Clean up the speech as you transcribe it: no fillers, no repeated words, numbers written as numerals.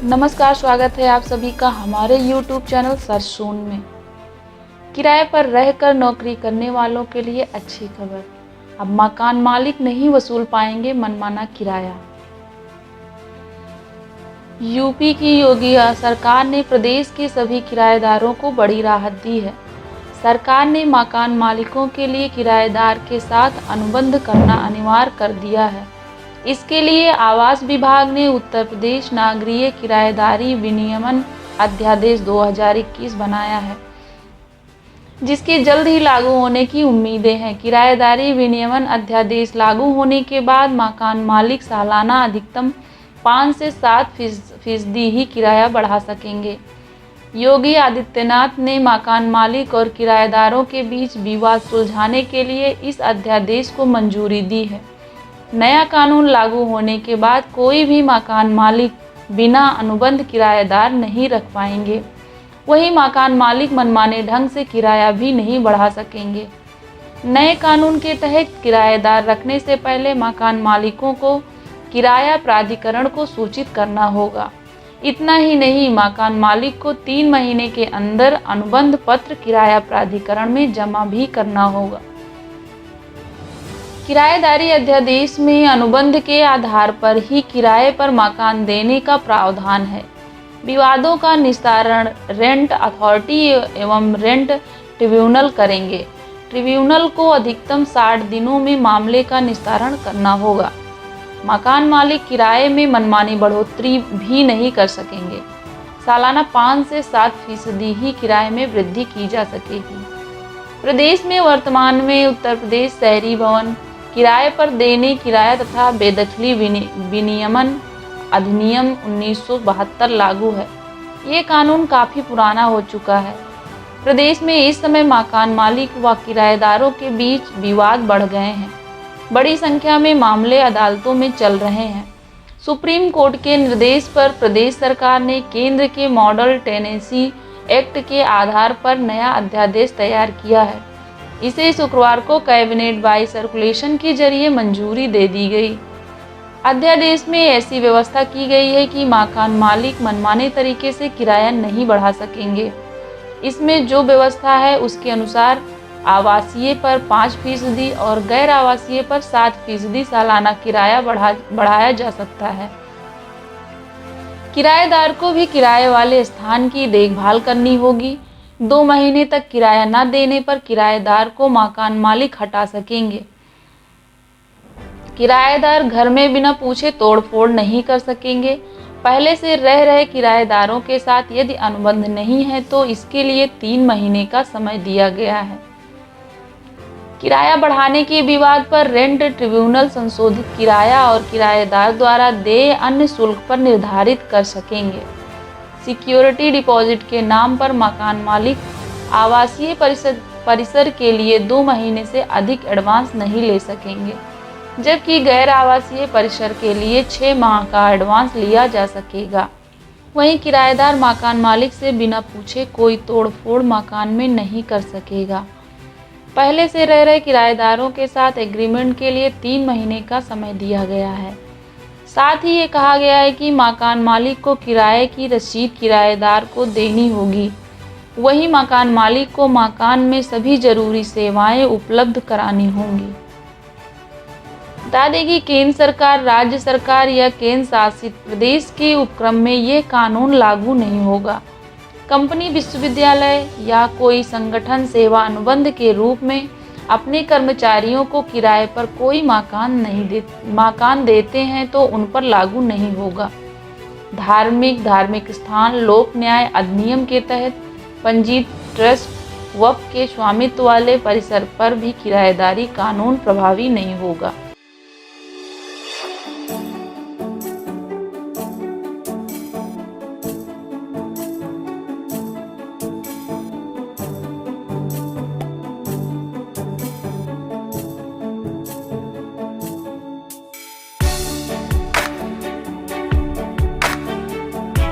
नमस्कार, स्वागत है आप सभी का हमारे YouTube चैनल सरसून में। किराए पर रहकर नौकरी करने वालों के लिए अच्छी खबर। अब मकान मालिक नहीं वसूल पाएंगे मनमाना किराया। यूपी की योगी सरकार ने प्रदेश के सभी किराएदारों को बड़ी राहत दी है। सरकार ने मकान मालिकों के लिए किराएदार के साथ अनुबंध करना अनिवार्य कर दिया है। इसके लिए आवास विभाग ने उत्तर प्रदेश नागरिक किराएदारी विनियमन अध्यादेश 2021 बनाया है, जिसके जल्द ही लागू होने की उम्मीदें हैं। किराएदारी विनियमन अध्यादेश लागू होने के बाद मकान मालिक सालाना अधिकतम 5 से 7% ही किराया बढ़ा सकेंगे। योगी आदित्यनाथ ने मकान मालिक और किराएदारों के बीच विवाद सुलझाने के लिए इस अध्यादेश को मंजूरी दी है। नया कानून लागू होने के बाद कोई भी मकान मालिक बिना अनुबंध किराएदार नहीं रख पाएंगे। वहीं मकान मालिक मनमाने ढंग से किराया भी नहीं बढ़ा सकेंगे। नए कानून के तहत किराएदार रखने से पहले मकान मालिकों को किराया प्राधिकरण को सूचित करना होगा। इतना ही नहीं, मकान मालिक को 3 महीने के अंदर अनुबंध पत्र किराया प्राधिकरण में जमा भी करना होगा। किराएदारी अध्यादेश में अनुबंध के आधार पर ही किराए पर मकान देने का प्रावधान है। विवादों का निस्तारण रेंट अथॉरिटी एवं रेंट ट्रिब्यूनल करेंगे। ट्रिब्यूनल को अधिकतम 60 दिनों में मामले का निस्तारण करना होगा। मकान मालिक किराए में मनमानी बढ़ोतरी भी नहीं कर सकेंगे। सालाना 5 से 7% ही किराए में वृद्धि की जा सकेगी। प्रदेश में वर्तमान में उत्तर प्रदेश शहरी भवन किराए पर देने किराया तथा बेदखली विनियमन अधिनियम 1972 लागू है। ये कानून काफ़ी पुराना हो चुका है। प्रदेश में इस समय मकान मालिक व किराएदारों के बीच विवाद बढ़ गए हैं। बड़ी संख्या में मामले अदालतों में चल रहे हैं। सुप्रीम कोर्ट के निर्देश पर प्रदेश सरकार ने केंद्र के मॉडल टेनेंसी एक्ट के आधार पर नया अध्यादेश तैयार किया है। इसे शुक्रवार को कैबिनेट बाई सर्कुलेशन के जरिए मंजूरी दे दी गई। अध्यादेश में ऐसी व्यवस्था की गई है कि मकान मालिक मनमाने तरीके से किराया नहीं बढ़ा सकेंगे। इसमें जो व्यवस्था है उसके अनुसार आवासीय पर 5% और गैर आवासीय पर 7% सालाना किराया बढ़ाया जा सकता है। किराएदार को भी किराए वाले स्थान की देखभाल करनी होगी। 2 महीने तक किराया न देने पर किराएदार को मकान मालिक हटा सकेंगे। किराएदार घर में बिना पूछे तोड़फोड़ नहीं कर सकेंगे। पहले से रह रहे किराएदारों के साथ यदि अनुबंध नहीं है तो इसके लिए 3 महीने का समय दिया गया है। किराया बढ़ाने के विवाद पर रेंट ट्रिब्यूनल संशोधित किराया और किराएदार द्वारा देय अन्य शुल्क पर निर्धारित कर सकेंगे। सिक्योरिटी डिपॉजिट के नाम पर मकान मालिक आवासीय परिसर के लिए 2 महीने से अधिक एडवांस नहीं ले सकेंगे, जबकि गैर आवासीय परिसर के लिए 6 माह का एडवांस लिया जा सकेगा। वहीं किराएदार मकान मालिक से बिना पूछे कोई तोड़फोड़ मकान में नहीं कर सकेगा। पहले से रह रहे किराएदारों के साथ एग्रीमेंट के लिए 3 महीने का समय दिया गया है। साथ ही ये कहा गया है कि मकान मालिक को किराए की रसीद किराएदार को देनी होगी। वहीं मकान मालिक को मकान में सभी जरूरी सेवाएं उपलब्ध करानी होंगी। बता दें कि केंद्र सरकार, राज्य सरकार या केंद्र शासित प्रदेश के उपक्रम में ये कानून लागू नहीं होगा। कंपनी, विश्वविद्यालय या कोई संगठन सेवा अनुबंध के रूप में अपने कर्मचारियों को किराए पर कोई मकान देते हैं तो उन पर लागू नहीं होगा। धार्मिक स्थान लोक न्याय अधिनियम के तहत पंजीकृत ट्रस्ट वक्फ के स्वामित्व वाले परिसर पर भी किराएदारी कानून प्रभावी नहीं होगा।